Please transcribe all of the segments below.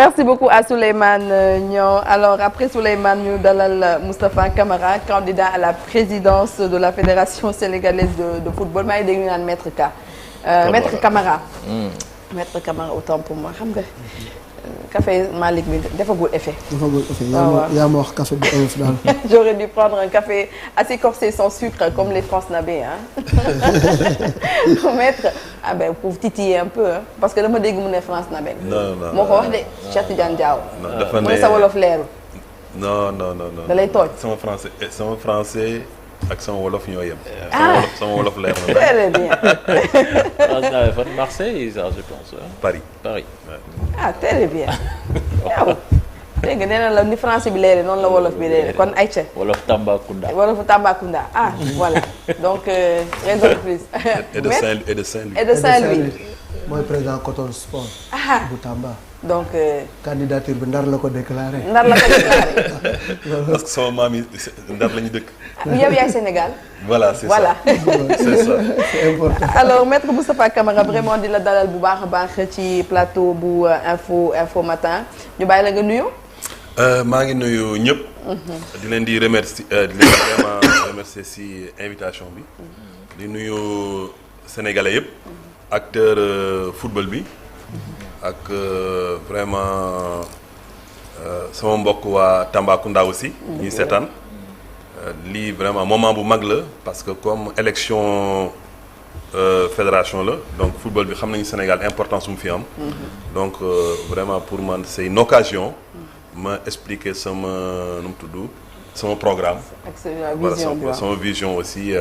Merci beaucoup à Souleymane Niang. Alors après Souleymane ñu dalal Moustapha Camara, candidat à la présidence de la Fédération sénégalaise de football. maa ngi dégg ñu naan Maître Ka. Maître Camara. Maître Camara autant pour moi xam nga. café Malick bi defagul effet. yaa ma wax café bu oyof daal. J'aurais dû prendre un café assez corsé sans sucre comme les France Nabé hein. Maître pour titiller un peu hein, parce que dama dégg mu ne France Nabé. non moo ko wax de Cheikh Tidiane Diaw. non dafa ne sa wolof leerul. non. da lay tooj. sama français ak sama wolof ñoo yem. sama wolof leer na. très bien. Marseille ça je pense. Paris. Ouais. Très bien. waaw dégg nga nee na la ni français bi leere noonu la wolof bi leere kon ayca. wolof Tambacounda. Voilà donc raison de plus. et de Saint-Louis. et de Saint-Louis. mooy président Coton Sport. bu Tamba. donc. candidature bi Ndar la ko déclaré. parce que sama maam yi Ndar la ñu dëkk. yow yaay Sénégal. voilà c'est ça. C'est important. Alors maître Moustapha Camara vraiment di la dalal bu baax a baax ci plateau bu info matin ñu bàyyi la nga nuyu. maa ngi nuyu ñëpp. di leen di remercier vraiment remercier ci invitation bi. di nuyu sénégalais yëpp. acteur football bi. ak vraiment sama mbokk waa Tambacounda aussi. ñuy seetaan. lii vraiment moment bu mag la parce que comme élection fédération la donc football bi xam nañu Sénégal importance mu fi am. donc vraiment pour man c'est une occasion. ma expliquer sama nu mu tudd sama programme. ak sa vision aussi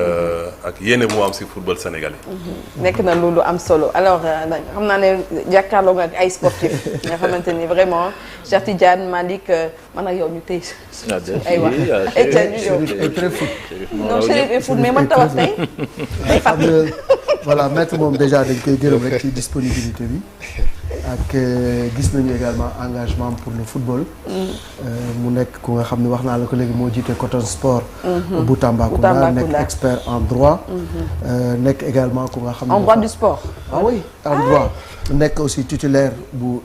ak yéene mu am ci football sénégalais. nekk na loolu am solo alors xam naa ne jàkkaarloo nga ak ay sportif nga xamante ni vraiment Cheikh Tidiane Malick man ak yow ñu tey. ay wax ay ca ñu ñëw. très foot. non Chérif est foot mais man tawas tey. day fàttali. voilà maître moom déjà dañ koy gërëm rek ci disponibilité bi. ak gis nañu également engagement pour le football. mu nekk ku nga xam ne wax naa la ko léegi moo jiite Coton Sport. bu Tambacounda nekk expert en droit. nekk également ku nga xam ne. en droit du sport. ah oui en droit. nekk aussi titulaire bu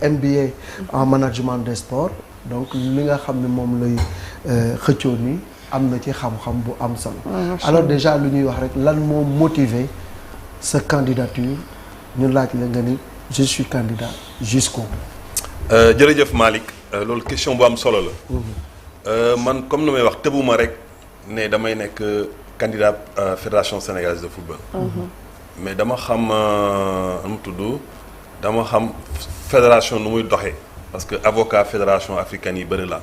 MBA en management des sports donc li nga xam ne moom lay xëccoo ni am na ci xam-xam bu am solo. alors déjà lu ñuy wax rek lan moo motiver sa candidature ñu laaj la nga ni. je suis candidat jusqu'au bout. jërëjëf Malick loolu question bu am solo la. man comme ni may wax tëbuma rek ne damay nekk candidat fédération sénégalaise de football. mais dama xam nu mu tudd dama xam fédération nu muy doxee parce que avocat fédération africaine yi bëri la.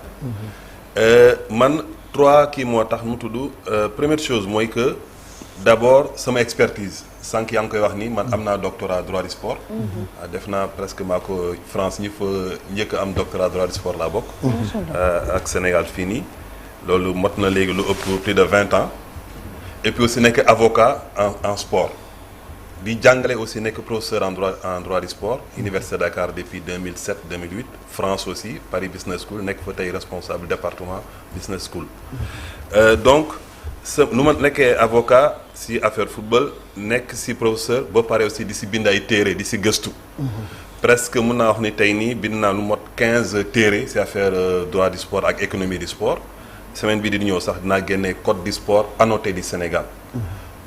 man 3 kii moo tax nu mu tudd première chose mooy que d'abord sama expertise. sànq yaa ngi koy wax ni man am naa doctorat droit du sport. def naa presque maa ko France ñi fa njëkk am doctorat droit du sport laa bokk. ak Sénégal fii nii. loolu mot na léegi lu ëpp plus de 20 ans. et puis aussi nekk avocat en sport. di jàngale aussi nekk professeur en droit du sport. Université Dakar depuis 2007 2008. France aussi Paris Business School nekk fa tey responsable département Business School. donc. nu ma nekkee avocat ci affaire football nekk ci professeur ba pare aussi di ci bind ay téere di ci gëstu. presque mën naa wax ni tey nii bind naa lu mot 15 téere ci affaire droit du sport ak économie du sport. semaine bi di ñëw sax dinaa génne code du sport annoté du Sénégal.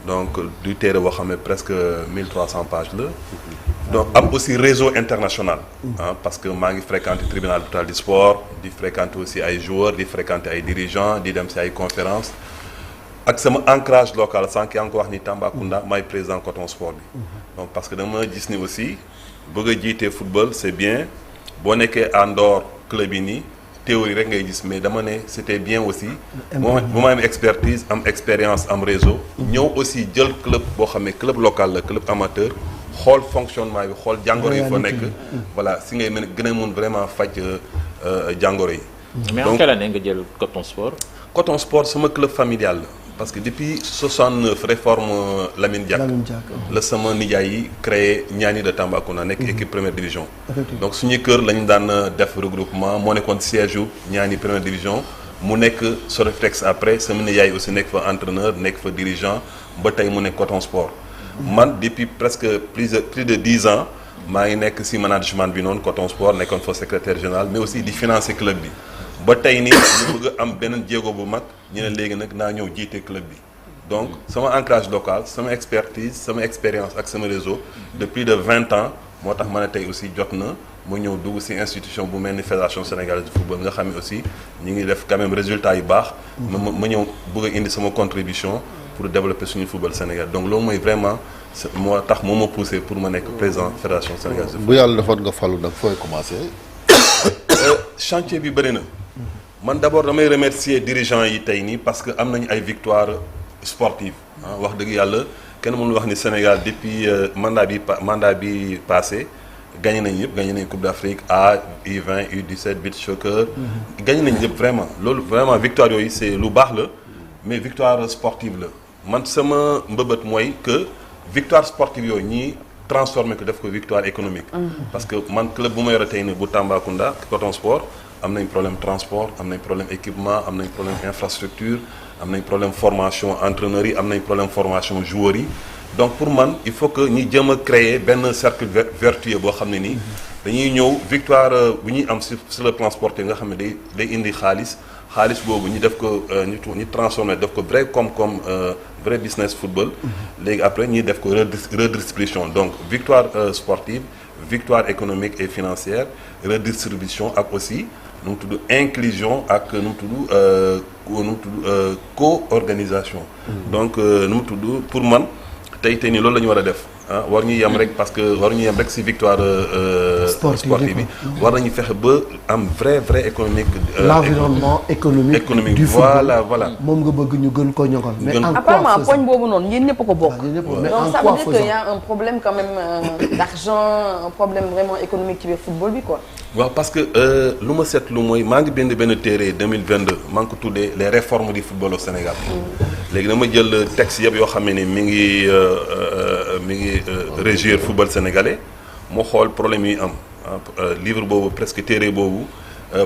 donc du téere boo xam ne presque 1300 pages la. donc am aussi réseau international. parce que maa ngi fréquenter tribunal arbitral du sport di fréquenter aussi ay joueurs di fréquenter ay dirigeants di dem ci ay conférences. ak sama ancrage local sànq yaa ngi ko wax ni Tambacounda maay président Coton Sport bi. donc parce que dama gis ni aussi bëgg a jiite football c'est bien boo nekkee en dehors club yi nii théorie rek ngay gis mais dama ne c'était bien aussi. bu ma am expertise am expérience am réseau. ñëw aussi jël club boo xam ne club local la club amateur xool fonctionnement bi xool jàngoro yi fa nekk. voilà si ngay mën gën a mun vraiment faj jàngoro yi. mais en quelle année nga jël Coton Sport. Coton Sport sama club familial la. parce que depuis 69 réforme Lamine Diack la sama nijaay yi créé Niani de Tambacounda nekk équipe première division. donc suñu kër lañu daan def regroupement moo nekkoon siège yu Niani première division mu nekk Sodefitex après sama nijaay aussi nekk fa entraîneur nekk fa dirigeant ba tey mu nekk Coton Sport. man depuis presque plus de 10 ans maa ngi nekk si management bi noonu Coton Sport nekkoon fa secrétaire général mais aussi di financer club bi ba tey nii ñu bëgg a am beneen jéego bu mag ñu ne léegi nag naa ñëw jiite club bi donc sama ancrage local sama expertise sama expérience ak sama réseau de plus de 20 ans moo tax ma ne tey aussi jot na mu ñëw dugg ci institution bu mel ni fédération sénégalaise de football nga xam ne aussi ñu ngi def quand même résultat yu baax. ma ñëw bëgg a indi sama contribution pour développer suñu football Sénégal donc loolu mooy vraiment moo tax moo ma poussé pour ma nekk président fédération sénégalaise de football. bu yàlla defoon nga falu nag fooy commencé. chantier bi bëri na. man d'abord damay remercier dirigeants yi tey nii parce que am nañu ay victoires sportives ah wax dëgg yàlla kenn mënul wax ni Sénégal depuis mandat bi passé. gagné nañ yëpp gagné nañ Coupe d'Afrique A U20 U17 beach soccer. gagné nañ yëpp vraiment loolu vraiment victoire yooyu c'est lu baax la mais victoire sportive la man sama mbëbët mooy que victoire sportive yooyu ñii transformé ko def ko victoire économique. parce que man club bu ma yore tey nii bu Tambacounda Coton Sport am nañ problème transport am nañ problème équipement am nañ problème infrastructure am nañ problème formation entraîneurs yi am nañ problème formation joueurs yi. donc pour man il faut que ñi jëm a créer benn cercle vertueux boo xam ne nii dañuy ñëw victoire bu ñuy am sur le plan sportif nga xam ne day indi xaalis boobu ñu def ko ñu transformé def ko vrai comme vrai business football léegi après ñuy def ko redistribution donc victoire sportive victoire économique et financière redistribution ak aussi nu mu tudd inclusion ak nu mu tudd co-organisation donc nu mu tudd pour man tey nii loolu la ñu war a def ah war ñu yem rek parce que war ñu yem rek ci victoire sportive bi war nañu fexe ba am vrai économique l'environnement économique du football voilà moom nga bëgg ñu gën ko ñoŋal mais apparemment poñ boobu noonu yéen ñëpp ko bokk donc ça veut dire faisant qu'il y a un problème quand même d'argent un problème vraiment économique ci biir football bi quoi waaw parce que lu ma seetlu mooy maa ngi bind benn téere 2022 maa ngi ko tuddee les réformes du football au Sénégal léegi dama jël texte yëpp yoo xam ne ni mi ngi régir football sénégalais moo xool problème yi am livre boobu presque téere boobu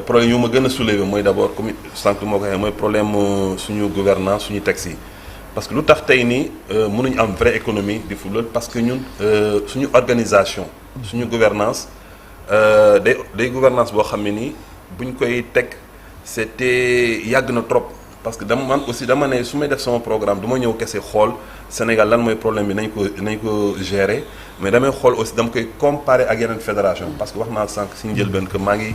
problème yu ma gën a soulever mooy d'abord comme sànq moo ko waxee mooy problème suñu gouvernance suñu texte yi parce que lu tax tey nii mënuñu am vraie économie du football parce que ñun suñu organisation suñu gouvernance day gouvernance boo xam ne nii buñ koy teg c'était yàgg na trop parce que dama ne su may def sama programme du ma ñëw kese xool Sénégal lan mooy problème bi nañ ko gérer mais damay xool aussi dama koy comparer ak yeneen fédération parce que wax naa sànq si njëlbeen que maa ngi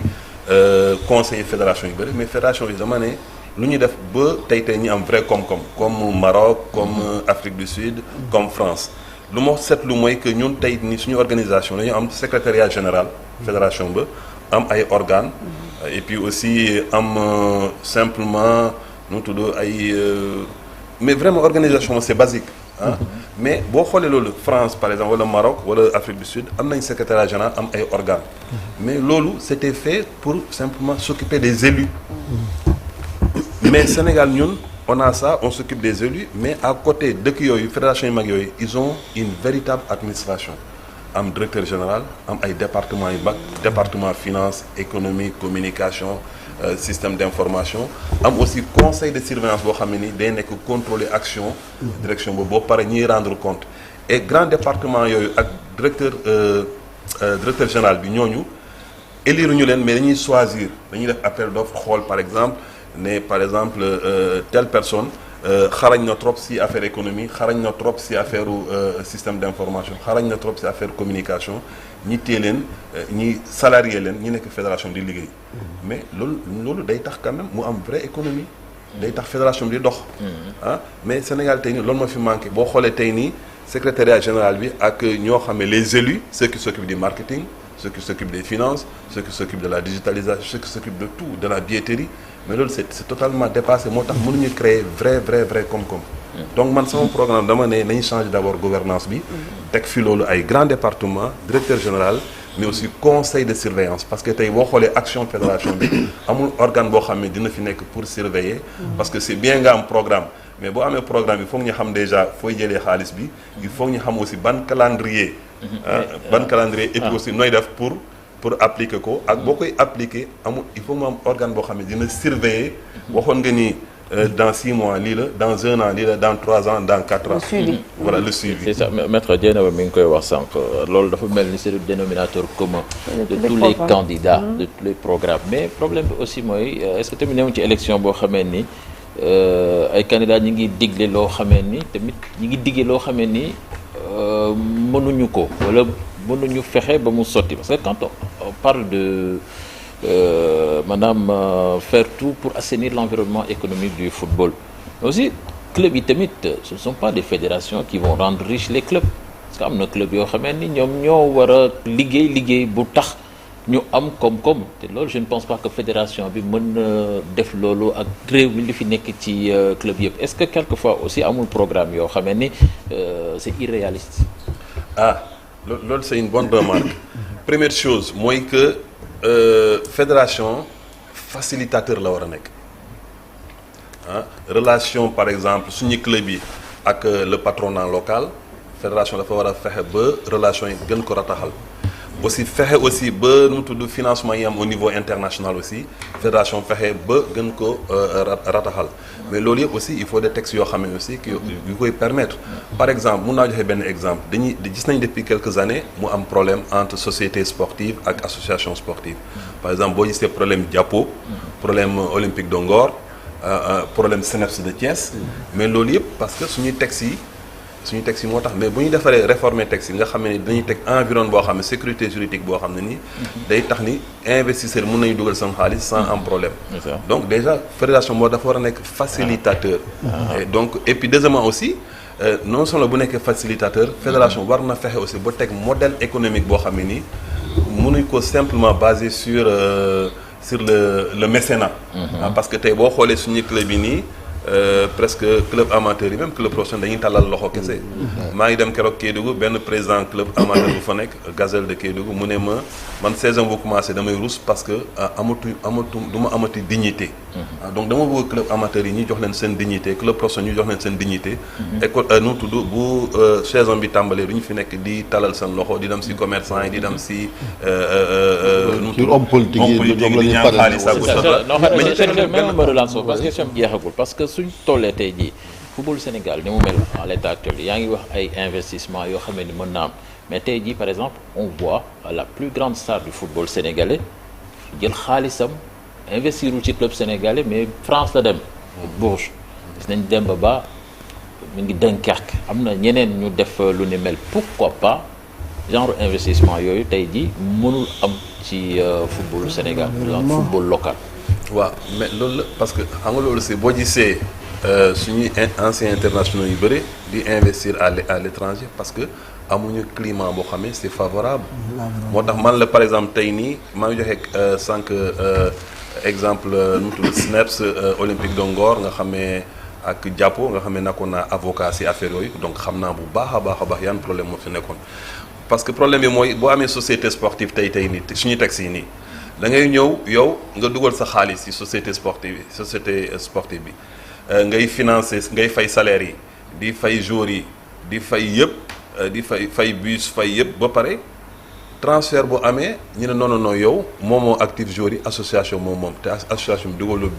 conseiller fédération yu bëri mais fédération yi dama ne lu ñuy def ba tey ñu am vrai koom-koom comme Maroc comme Afrique du Sud comme France lu ma seetlu mooy que ñun tey ni suñu organisation dañu am secrétariat général fédération ba am ay organes et puis aussi am simplement nu mu tudd ay mais vraiment organisation c'est basique ah mais boo xoolee loolu France par exemple wala Maroc wala Afrique du Sud am nañ secrétariat général am ay organes mais loolu c'était fait pour simplement s'occuper des élus mais Sénégal ñun on a ça on s'occupe des élus mais à côté dëkk yooyu fédération yu mag yooyu ils ont une véritable administration am directeur général am ay départements yu mag département finance économie communication système d'information am aussi conseil de surveillance boo xam ne ni day nekk contrôler action direction boobu boo pare ñuy rendre compte et grand département yooyu ak directeur général bi ñooñu élire ñu leen mais dañuy choisir dañuy def appel d'offre xool par exemple ne par exemple telle personne xarañ na trop ci affaire économie xarañ na trop ci affaire système d'information xarañ na trop ci affaire communication ñi téye leen ñi salarié leen ñi nekk fédération di liggéey mais loolu day tax quand même mu am vraie économie day tax fédération bi di dox ah mais Sénégal tey nii loolu moo fi manqué boo xoolee tey nii secrétariat général bi ak ñoo xam ne les élus ceux qui s'occupent du marketing ceux qui s'occupent des finances ceux qui s'occupent de la digitalisation ceux qui s'occupent de tout de la billetterie mais loolu c'est totalement dépassé moo tax mënuñu créer vrai koom-koom donc man sama programme dama ne nañu changer d'abord gouvernance bi teg fi loolu ay grand département directeur général mais aussi conseil de surveillance parce que tey boo xoolee action fédération bi amul organe boo xam ne dina fi nekk pour surveiller parce que c'est bien nga am programme mais boo amee programme il faut ñu xam déjà fooy jëlee xaalis bi il faut ñu xam aussi ban calendrier et puis aussi nooy def pour appliquer ko ak boo koy appliquer amul il faut mu am organe boo xam ne dina surveiller waxoon nga ni dans 6 mois lii la dans 1 an lii la dans 3 ans dans 4 ans. Le suivi. Voilà le suivi. c'est ça maître Dieynaba mi ngi koy wax sànq loolu dafa mel ni c'est le dénominateur commun de tous les candidats de tous les programmes mais problème bi aussi mooy est-ce que tamit newu ci élection boo xamee ni ay candidats ñi ngi digle loo xamee ni tamit ñi ngi diggee loo xamee ni mënuñu ko wala mënuñu fexe ba mu sotti parce que quand on parle de faire tout pour assainir l'environnement économique du football mais aussi clubs yi tamit ce ne sont pas des fédérations qui vont rendre riches les clubs parce que am na club yoo xamee ni ñoom ñoo war a liggéey bu tax ñu am koom-koom te loolu je ne pense pas que fédération bi mën na def loolu ak réew mi li fi nekk ci club yëpp est-ce que quelquefois aussi amul programme yoo xamee ni c'est irréaliste. Loolu c'est une bonne remarque. Première chose mooy que fédération facilitateur la war a nekk relation par exemple suñu club yi ak le patronat local fédération dafa war a fexe ba relation yi gën ko rataxal aussi fexe aussi ba nu mu tudd financement yi am au niveau international aussi fédération fexe ba gën ko rataxal mais loolu yëpp aussi il faut des textes yoo xam ne aussi yu koy permettre par exemple mun naa joxe benn exemple dañuy gis nañ depuis quelques années mu am problème entre société sportive ak association sportive par exemple boo gisee problème Diapo problème Olympique de Ngor problème CNEPS de Thiès mais loolu yëpp parce que suñuy textes yi moo tax mais bu ñu defaree réformer texte yi nga xam ne dañuy teg environnement boo xam ne sécurité juridique boo xam ne nii day tax ni investisseur mën nañu dugal seen xaalis sans am problème donc déjà fédération moo dafa war a nekk facilitateur et donc et puis deuxièmement aussi non seulement bu nekkee facilitateur fédération war na fexe aussi ba teg modèle économique boo xam ne nii mënuñ ko simplement basé sur le mécénat parce que tey boo xoolee suñu club yi nii presque club amateur yi même club professionnel dañuy tàllal loxo kese maa ngi dem keroog Kédougou benn président club amateur bu fa nekk Gazelle de Kédougou mu ne ma man saison bu commencé damay rus parce que du ma amati dignité donc dama bëgg club amateur yi ñu jox leen seen dignité club professionnel ñu jox leen seen dignité école nu tudd bu saison bi tàmbalee du ñu fi nekk di tàllal seen loxo di dem si commerçant yi di dem si nu tudd homme politique yi di ñaan xaalis ak parce que suñ tollee tey jii football Sénégal ni mu mel à l'état actuel yaa ngi wax ay investissement yoo xam ne mën na am mais tey jii par exemple on voit la plus grande star du football sénégalais jël xaalisam investirul ci club sénégalais mais France la dem Bourges gis nañ Demba Ba mu ngi Dunkerque am na ñeneen ñu def lu ni mel pourquoi pas genre investissement yooyu tey jii mënul am ci football Sénégal football local waaw mais loolu la parce que xam nga loolu si boo gisee suñuy anciens internationaux yu bëri di investir à l'étranger parce que amuñu climat boo xam ne c'est favorable moo tax man la par exemple tey nii maa ngi joxe sànq exemple nu mu tudd SNEPS Olympique de Ngor nga xam ne ak Diapo nga xam ne nekkoon naa avocat si affaire yooyu donc xam naa bu baax a baax yan problème moo fi nekkoon parce que problème bi mooy boo amee société sportive tey nii suñuy texte yi nii da ngay ñëw yow nga dugal sa xaalis ci société sportive bi ngay financer ngay fay salaire yi di fay joueurs yi di fay yëpp di fay bus fay yëpp ba pare transfert bu amee ñu ne non yow moomoo actif joueurs yi association moom te association bi dugalul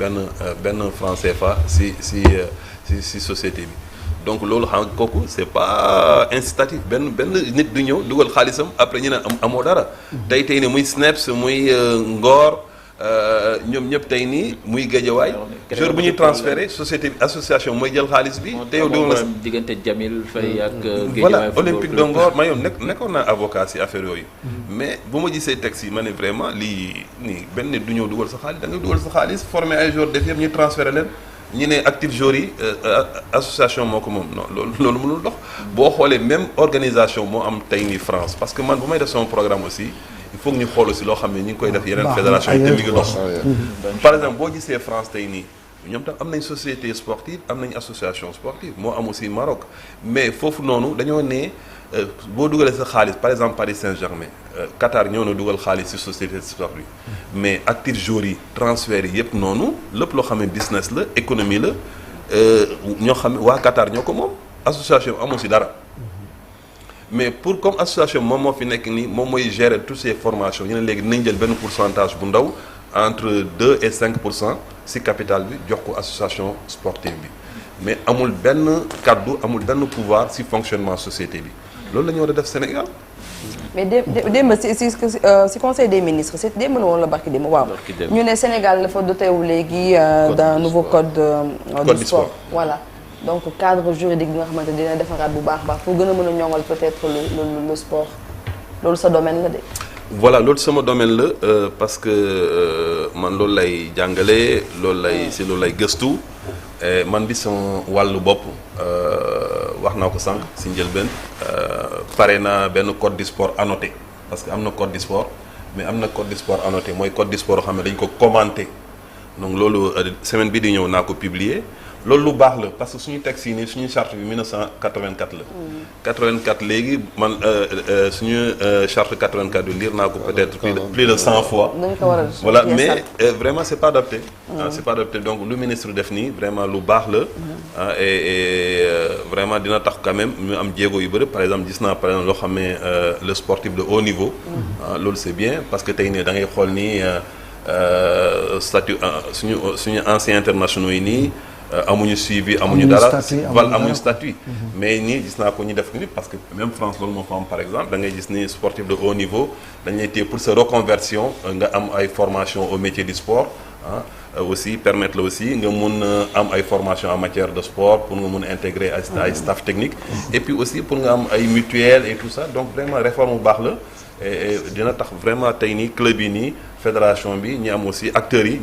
benn franc CFA ci société bi donc loolu xam nga kooku c'est pas incitatif benn nit du ñëw dugal xaalisam après ñu ne amoo dara tey nii muy SNEPS muy Ngor ñoom ñëpp tey nii muy Guédiawaye jour bu ñuy transféré société association mooy jël xaalis bi te yow dugal nga diggante Jamil Faye ak voilà Olympique de Ngor ma yow nekkoon naa avocat ci affaire yooyu mais bu ma gisee texte yi ma ne vraiment lii nii benn nit du ñëw dugal sa xaalis da ngay dugal sa xaalis former ay joueurs def yëpp ñu transféré leen ñu ne actif joueurs yi association moo ko moom non loolu mënul dox boo xoolee même organisation moo am tey nii France parce que man bu may def sama programme aussi il faut que ñu xool aussi loo xam ne ñu ngi koy def yeneen fédération yi te mi ngi dox par exemple boo gisee France tey nii ñoom tam am nañ société sportive am nañ association sportive moo am aussi Maroc mais foofu noonu dañoo ne boo dugalee sa xaalis par exemple Paris Saint-Germain Qatar ñëw na dugal xaalis ci société sportive mais actifs joueurs yi transfert yi yëpp noonu lépp loo xam ne business la économie la ñoo xam ne waa Qatar ñoo ko moom association amu ci dara mais pour comme association moom moo fi nekk nii moom mooy gérer toutes ces formations ñu ne léegi dinañ jël benn pourcentage bu ndaw entre 2 et 5% si capital bi jox ko association sportive bi mais amul benn kaddu amul benn pouvoir si fonctionnement société bi loolu la ñu war a def Sénégal. mais démb si conseil des ministres c'est démb la woon la barki démb waaw. ñu ne Sénégal dafa doté wu léegi d'un nouveau code du sport voilà. donc cadre juridique bi nga xamante dina defaraat bu baax pour gën a mën a ñoŋal peut-être le sport loolu sa domaine la de. voilà loolu sama domaine la parce que man loolu lay jàngale loolu lay gëstu man bi sama wàllu bopp wax naa ko sànq si njëlbeen pare naa benn code du sport annoté parce que am na code du sport mais am na code du sport annoté mooy code du sport yoo xam ne dañ ko commenté donc loolu semaine bi di ñëw naa ko publier loolu lu baax la parce que suñu texte yi nii suñu charte bi 1984 la. 84 léegi man suñu charte 84 bi lire naa ko peut-être plus de 100 fois. voilà mais vraiment c'est pas adapté. c'est pas adapté donc lu ministre def nii vraiment lu baax la. et vraiment dina tax quand même ñu am jéego yu bëri par exemple gis naa par exemple loo xam ne le sportif de haut niveau. loolu c'est bien parce que tey nii da ngay xool nii statut suñu anciens internationaux yi nii. amuñu suivi amuñu dara amuñu statut mais nii gis naa ko ñu def ni parce que même France loolu moo fa am par exemple da ngay gis ni sportif de haut niveau dañ lay téye pour sa reconversion nga am ay formation au métier du sport aussi permettre la aussi nga mun am ay formation en matière de sport pour nga mun intégrer ay staff technique et puis aussi pour nga am ay mutuelles et tout ça donc vraiment réforme bu baax la et dina tax vraiment tey nii club yi nii fédération bi ñi am aussi acteurs yi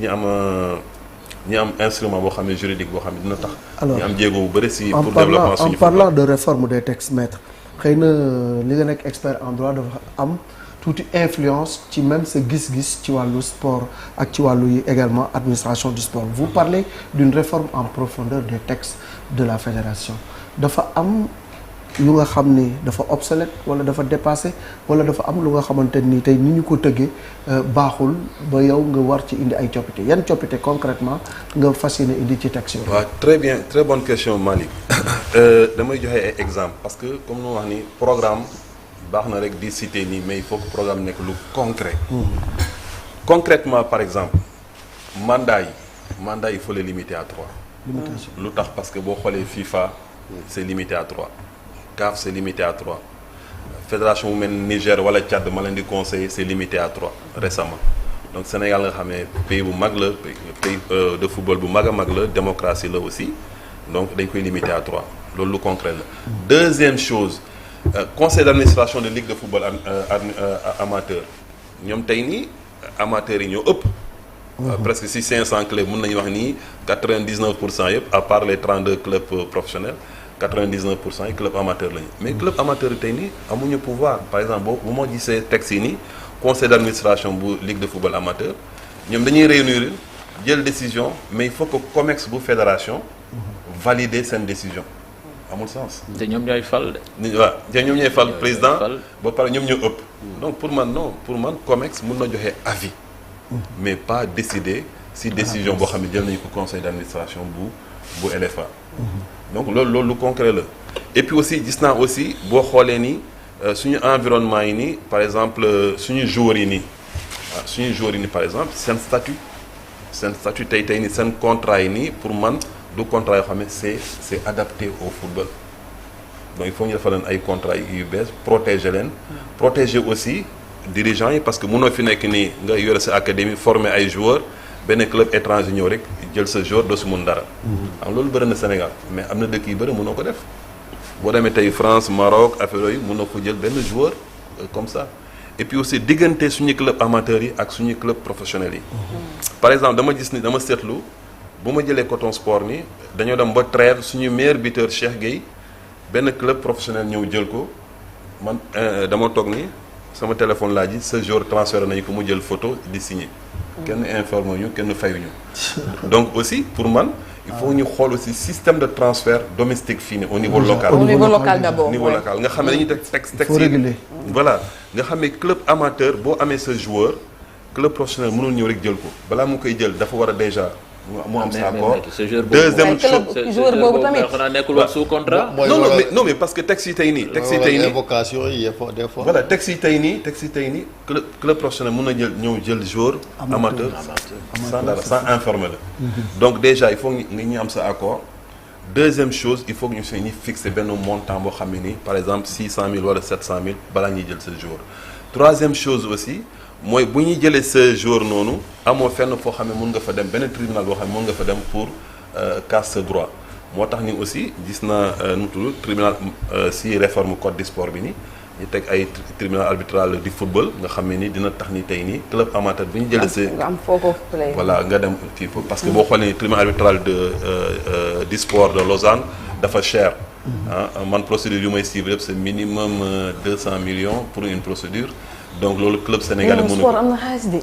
ñi am instrument boo xam ne juridique boo xam ne dina tax. ñu am jéego bu bëri si pour développement suñu. en parlant de réforme des textes maîtres xëy na li nga nekk expert en droit dafa am tuuti influence ci même sa gis-gis ci wàllu sport ak ci wàllu yi également administration du sport vous parlez d'une réforme en profondeur des textes de la fédération dafa am lu nga xam ni dafa obsolète wala dafa dépassé wala dafa am lu nga xamante ni tey ni ñu ko tëggee baaxul ba yow nga war ci indi ay coppite yan coppite concrètement nga fas yéene indi ci texte yi. waaw très bien très bonne question Malick damay joxe ay exemple parce que comme nu wax ni programme baax na rek di citer nii mais il faut que programme nekk lu concret. Concrètement par exemple mandat yi il faut les limiter à 3. lu tax parce que boo xoolee FIFA c'est limité à 3. CAF c'est limité à 3 fédération bu mel Niger wala Tchad ma leen di conseiller c'est limité à 3 récemment donc Sénégal nga xam ne pays bu mag la pays de football bu mag a mag la démocratie la aussi donc dañ koy limité à 3 loolu lu concret la. Deuxième chose conseil d'administration de ligue de football amateur ñoom tey nii amateurs yi ñoo ëpp. presque si 500 clubs mën nañu wax nii 99% yëpp à part les 32 clubs professionnels. 99% yi club amateur lañu mais club amateur yi tey nii amuñu pouvoir par exemple bu ma gisee texte yi nii conseil d'administration bu ligue de football amateur ñoom dañuy réunir jël décision mais il faut que COMEX bu fédération valider seen décision amul sens. te ñoom ñooy fal de. waaw te ñoom ñooy fal président ba pare ñoom ñoo ëpp. donc pour man COMEX mun na joxe avis. mais pas décider si décision boo xam ne jël nañu ko conseil d'administration bu LFA. donc loolu lu concret la et puis aussi gis naa aussi boo xoolee ni suñu environnement yi nii par exemple suñu joueurs yi nii par exemple seen statut tey nii seen contrat yi nii pour man du contrat yoo xam ne c'est adapté au football donc il faut ñu defal leen ay contrat yu bees protéger aussi dirigeants yi parce que mënoo fi nekk nii nga yore sa académie former ay joueurs benn club étranger ñëw rek jël sa joueur doo si mun dara. am loolu bëri na Sénégal mais am na dëkk yu bëri mënoo ko def boo demee tey France Maroc affaire yooyu mënoo ko jël benn joueur comme ça et puis aussi diggante suñu club amateurs yi ak suñu club professionnels yi. par exemple dama seetlu bu ma jëlee Coton Sport ni dañoo dem ba trêve suñu meilleur buteur Cheikh Gueye benn club professionnel ñëw jël ko man dama toog ni sama téléphone laa ji ce jour transféré nañu ko mu jël photo di signer. kenn informé ñu kenn fayuñu donc aussi pour man il faut ñu xool aussi système de transfert domestique fii nii au niveau local. au niveau local d'abord niveau local nga xam ne dañuy teg texte yi voilà nga xam ne club amateur boo amee sa joueur club professionnel mënul ñëw rek jël ko balaa mu koy jël dafa war a déjà mu am sa accord. deuxième chose joueur boobu tamit xanaa nekkul woon sous contrat. non mais parce que texte yi tey nii. texte yi tey nii invocation yi des fois. voilà texte yi tey nii club professionnel mën na ñëw jël joueur amateur sans informer la. donc déjà il faut ñu am sa accord. deuxième chose il faut que ñu fixer benn montant boo xam ne nii par exemple 600 000 wala 700 000 balaa ñuy jël sa joueur. troisième chose aussi. mooy bu ñuy jëlee ce jour noonu amoo fenn foo xam ne mën nga fa dem benn tribunal boo xam ne mën nga fa dem pour casse ce droit moo tax ni aussi gis naa nu mu tudd tribunal si réforme code du sport bi ni ñu teg ay tribunal arbitral du football nga xam ne ni dina tax ni tey nii club amateur bu ñu jëlee see nga am foo ko play voilà nga dem fii parce que boo xoolee ni tribunal arbitral du sport de Lausanne dafa cher man procédure yu may suivre yëpp c'est minimum 200 millions pour une procédure donc loolu club sénégalais mënu ko am na xaalis de.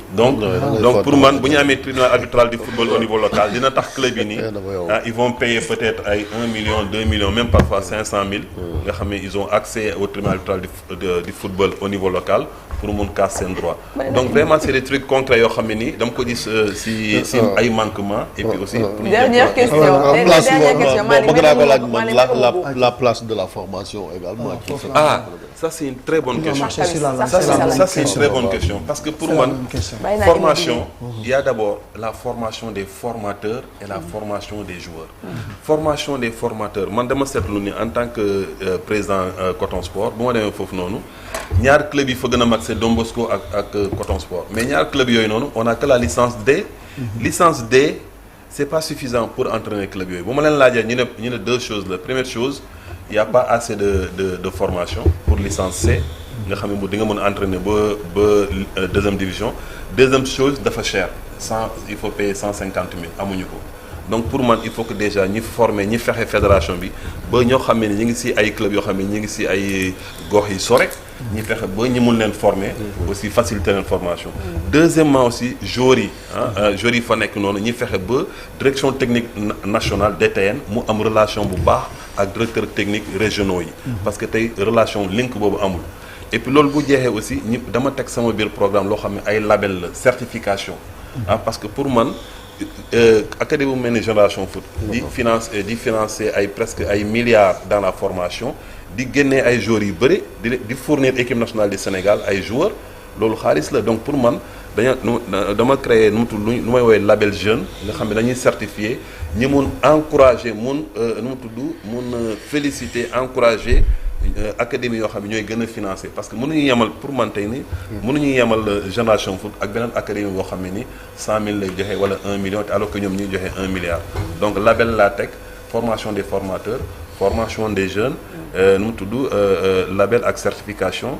donc pour man bu ñu amee tribunal arbitral du football au niveau local dina tax club yi nii ils vont payer peut-être ay 1 million 2 millions même parfois 500 000 nga xam ne ils ont accès au tribunal arbitral du football au niveau local pour mun casse seen droit donc vraiment c'est des trucs concrets yoo xam ne nii dama ko gis si ay manquements et puis aussi dernière question bëgg naa ko laaj la place de la formation également ça c'est une très bonne question ça c'est une très bonne question parce que pour moi formation il y a d'abord la formation des formateurs et la formation des joueurs formation des formateurs man dama seetlu ni en tant que président Coton Sport bu ma demee foofu noonu ñaar club yi fa gën a mag c'est Don Bosco ak Coton Sport mais ñaar club yooyu noonu on a que la licence D licence D c'est pas suffisant pour entraîner club yooyu bu ma leen laajee ñu ne deux choses la première chose il y a pas assez de formation pour licence C nga xam ne di nga mën a entraîner ba deuxième division deuxième chose dafa cher il faut payer 150 000 amuñu ko donc pour man il faut que déjà ñi former ñi fexe fédération bi ba ñoo xam ne ñu ngi ci ay club yoo xam ne ñu ngi ci ay gox yi sore ñi fexe ba ñi mun leen former aussi faciliter leen formation deuxièmement aussi joueurs yi fa nekk noonu ñi fexe ba direction technique nationale DTN mu am relation bu baax ak directeur technique régionaux yi parce que tey relation link boobu amul et puis loolu bu jeexee aussi dama teg sama biir programme loo xam ne ay label la certification parce que pour man académie bu mel ni Génération Foot di financer ay presque ay milliards dans la formation di génnee ay joueurs yu bëri di fournir équipe nationale du Sénégal ay joueurs loolu xaalis la donc pour man dama créer nu may woowee label jeune nga xam ne dañuy certifier ñi mun encourager mun féliciter encourager académie yoo xam ne ñooy gën a financer parce que mënuñu yemal pour man tey ni mënuñu yemal Génération Foot ak beneen académie boo xam ne ni 100 000 lay joxe wala 1 million alors que ñoom ñuy joxe 1 milliard donc label laa teg formation des formateurs formation des jeunes label ak certification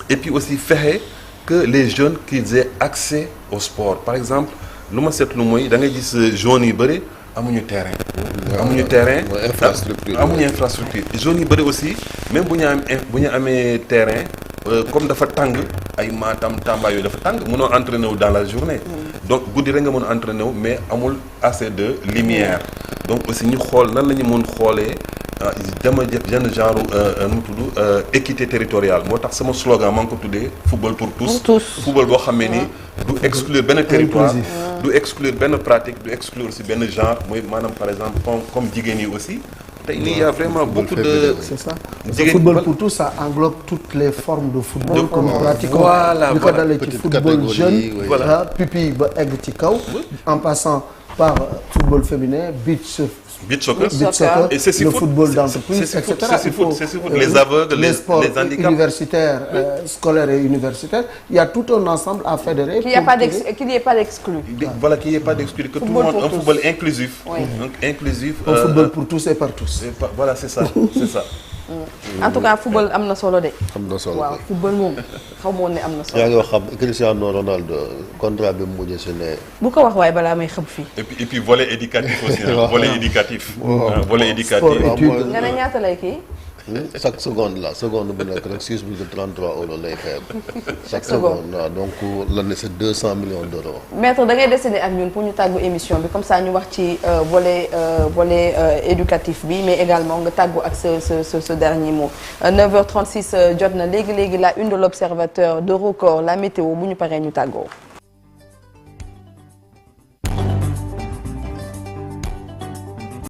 et puis aussi fexe que les jeunes qu'ils aient accès au sport par exemple lu ma seetlu mooy da ngay gis jeunes yu bëri amuñu terrain amuñu infrastructure jeunes yu bëri aussi même bu ñu amee terrain comme dafa tàng ay Matam Tamba yooyu dafa tàng mënoo entraîner wu dans la journée donc guddi rek nga mën a entraîner wu mais amul assez de lumière donc aussi ñu xool nan la ñu mën xoolee dama jenn genre nu mu tudd équité territoriale moo tax sama slogan maa ngi ko tuddee football pour tous football boo xam ne ni du exclure benn territoire du exclure benn pratique du exclure aussi benn genre mooy maanaam par exemple comme jigéen yi aussi tey il y a vraiment beaucoup de c'est ça football pour tous ça englobe toutes les formes de football que nous pratiquons voilà li ko dalee ci football jeune pupille ba egg ci kaw en passant par football féminin beach soccer et c'est le football d'entreprise, etc. C'est les aveugles, les sports handicaps universitaires, scolaires et universitaires. Il y a tout un ensemble à fédérer. Qu'il n'y ait pas d'exclus. Voilà, qu'il n'y ait pas d'exclus. Que tout le monde, un football inclusif. Inclusif. Un football pour tous et par tous. Voilà, c'est ça. En tout cas football am na solo de. am na solo waaw football moom xaw ma woon ne am na solo. yaa ngi wax xam Cristiano Ronaldo contrat bi mu mujjee si ne. bu ko wax waaye balaa may xëb fii. et puis volet éducatif aussi. volet éducatif. volet éducatif. nga ne ñaata lay kii. chaque seconde bu nekk rek 6,33 € lay xeeb. chaque seconde waaw donc lan ne c'est 200 millions d'euros. maître da ngay décider ak ñun pour ñu tàggu émission bi comme ça ñu wax ci volet éducatif bi mais également nga tàggu ak ce dernier mot. 9h36 jot na léegi la une de l'observateur de record la météo bu ñu paree ñu tàggoo.